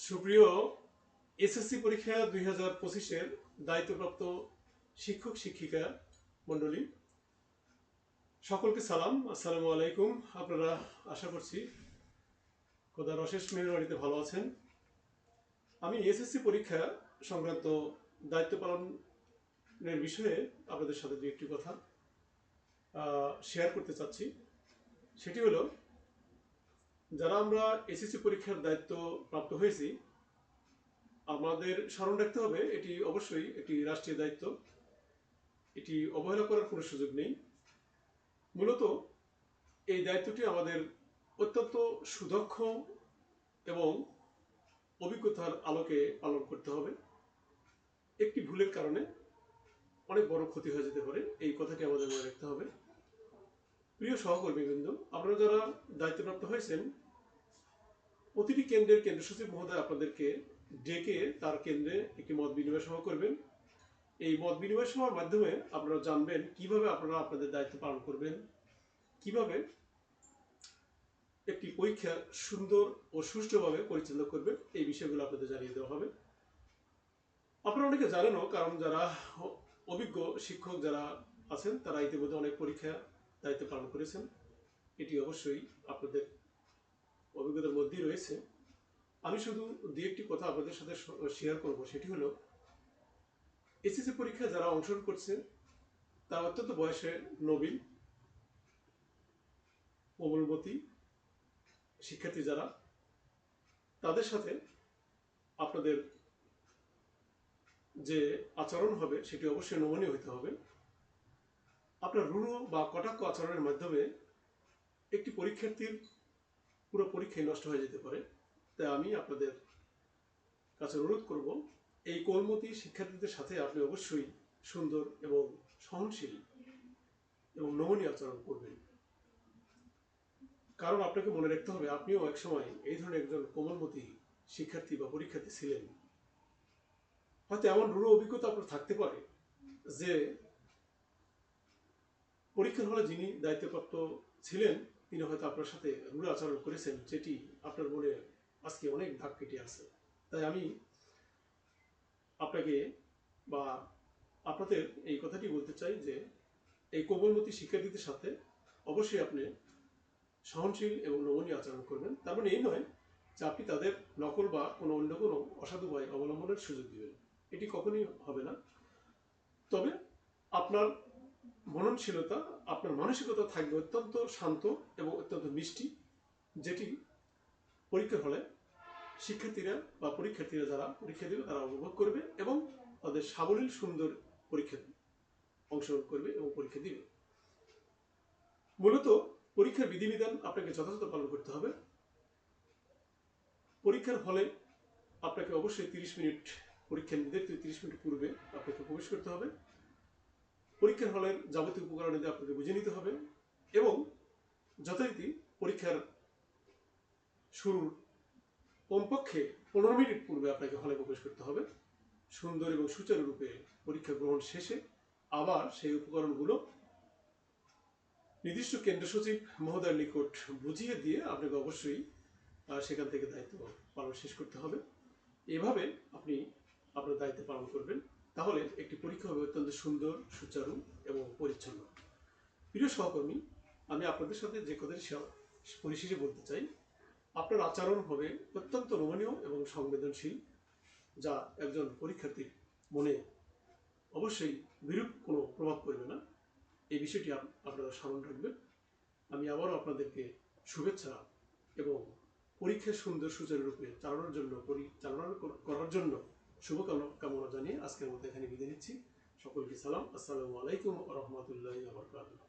সুপ্রিয় এসএসসি পরীক্ষা 2025-এর দায়িত্বপ্রাপ্ত শিক্ষক শিক্ষিকা মণ্ডলী, সকলকে সালাম, আসসালামু আলাইকুম। আপনারা আশা করছি খোদার অশেষ মেহেরবানিতে ভালো আছেন। আমি এসএসসি পরীক্ষা সংক্রান্ত দায়িত্ব পালনের বিষয়ে আপনাদের সাথে দু একটি কথা শেয়ার করতে চাচ্ছি। সেটি হলো, যারা আমরা এসএসসি পরীক্ষার দায়িত্ব প্রাপ্ত হয়েছি, আমাদের স্মরণ রাখতে হবে এটি অবশ্যই একটি রাষ্ট্রীয় দায়িত্ব। এটি অবহেলা করার কোনো সুযোগ নেই। মূলত এই দায়িত্বটি আমাদের অত্যন্ত সুদক্ষ এবং অভিজ্ঞতার আলোকে পালন করতে হবে। একটি ভুলের কারণে অনেক বড় ক্ষতি হয়ে যেতে পারে, এই কথাটি আমাদের মনে রাখতে হবে। প্রিয় সহকর্মীবৃন্দ, আপনারা যারা দায়িত্বপ্রাপ্ত হয়েছেন, প্রতিটি কেন্দ্রের কেন্দ্র সচিব মহোদয় আপনাদেরকে ডেকে তার কেন্দ্রে একটি মত বিনিময় সভা করবেন। এই মত বিনিময় সভার মাধ্যমে আপনারা জানবেন কিভাবে আপনারা আপনাদের দায়িত্ব পালন করবেন, কিভাবে একটি পরীক্ষা সুন্দর ও সুষ্ঠুভাবে পরিচালনা করবেন। এই বিষয়গুলো আপনাদের জানিয়ে দেওয়া হবে। আপনারা অনেকে জানেনও, কারণ যারা অভিজ্ঞ শিক্ষক যারা আছেন তারা ইতিমধ্যে অনেক পরীক্ষা দায়িত্ব পালন করেছেন। এটি অবশ্যই আপনাদের অভিজ্ঞতার মধ্যেই রয়েছে। আমি শুধু দু একটি কথা আপনাদের সাথে শেয়ার করব। সেটি হলো, এসএসসি পরীক্ষায় যারা অংশগ্রহণ করছে তারা অত্যন্ত বয়সে নবীন, কোমলমতি শিক্ষার্থী যারা, তাদের সাথে আপনাদের যে আচরণ হবে সেটি অবশ্যই নমনীয় হতে হবে। আপনার রূঢ় বা কটাক্ষ আচরণের মাধ্যমে একটি পরীক্ষার্থীর পুরো পরীক্ষায় নষ্ট হয়ে যেতে পারে। তাই আমি আপনাদের কাছে অনুরোধ করব, এই কোমলমতি শিক্ষার্থীদের সাথে আপনি অবশ্যই সুন্দর এবং সহনশীল এবং নমনীয় আচরণ করবেন। কারণ আপনাকে মনে রাখতে হবে, আপনিও একসময় এই ধরনের একজন কোমলমতি শিক্ষার্থী বা পরীক্ষার্থী ছিলেন। হয়তো এমন রূঢ় অভিজ্ঞতা আপনার থাকতে পারে যে পরীক্ষার হলে যিনি দায়িত্বপ্রাপ্ত ছিলেন তিনি হয়তো আপনার সাথে রূঢ় আচরণ করেছেন, যেটি আপনার মনে আজকে অনেক দাগ কেটে আছে। তাই আমি আপনাকে বা আপনাদের এই কথাটি বলতে চাই যে এই কোমলমতি শিক্ষার্থীদের সাথে অবশ্যই আপনি সহনশীল এবং নমনীয় আচরণ করবেন। তার মানে এই নয় যে আপনি তাদের নকল বা অন্য কোনো অসাধু উপায় অবলম্বনের সুযোগ দিবেন, এটি কখনোই হবে না। তবে আপনার মননশীলতা, আপনার মানসিকতা থাকবে অত্যন্ত শান্ত এবং অত্যন্ত মিষ্টি, যেটি পরীক্ষার হলে শিক্ষার্থীরা বা পরীক্ষার্থীরা যারা পরীক্ষা দেবে তারা উপভোগ করবে এবং তাদের সাবলীল সুন্দর পরীক্ষা অংশগ্রহণ করবে এবং পরীক্ষা দিবে। মূলত পরীক্ষার বিধিবিধান আপনাকে যথাযথ পালন করতে হবে। পরীক্ষার হলে আপনাকে অবশ্যই 30 মিনিট, পরীক্ষা নির্ধারিত 30 মিনিট পূর্বে আপনাকে প্রবেশ করতে হবে। পরীক্ষার হলের যাবতীয় উপকরণাদি আপনাকে বুঝে নিতে হবে এবং যথারীতি পরীক্ষার শুরুর কমপক্ষে 15 মিনিট পূর্বে আপনাকে হলে প্রবেশ করতে হবে। সুন্দর এবং সুচারুরূপে পরীক্ষা গ্রহণ শেষে আবার সেই উপকরণগুলো নির্দিষ্ট কেন্দ্র সচিব মহোদয়ের নিকট বুঝিয়ে দিয়ে আপনাকে অবশ্যই সেখান থেকে দায়িত্ব পালন শেষ করতে হবে। এভাবে আপনি আপনার দায়িত্ব পালন করবেন, তাহলে একটি পরীক্ষা হবে অত্যন্ত সুন্দর, সুচারু এবং পরিচ্ছন্ন। প্রিয় সহকর্মী, আমি আপনাদের সাথে যে কথাটি পরিশেষে বলতে চাই, আপনার আচরণ হবে অত্যন্ত নমনীয় এবং সংবেদনশীল, যা একজন পরীক্ষার্থীর মনে অবশ্যই বিরূপ কোনো প্রভাব পড়বে না। এই বিষয়টি আপনারা স্মরণ রাখবেন। আমি আবারও আপনাদেরকে শুভেচ্ছা এবং পরীক্ষা সুন্দর সুচারুরূপে পরিচালনা করার জন্য শুভকামনা জানিয়ে আজকের মতো এখানে বিদায় নিচ্ছি। সকলকে সালাম, আসসালামু আলাইকুম ওয়া রাহমাতুল্লাহি ওয়া বারাকাতুহু।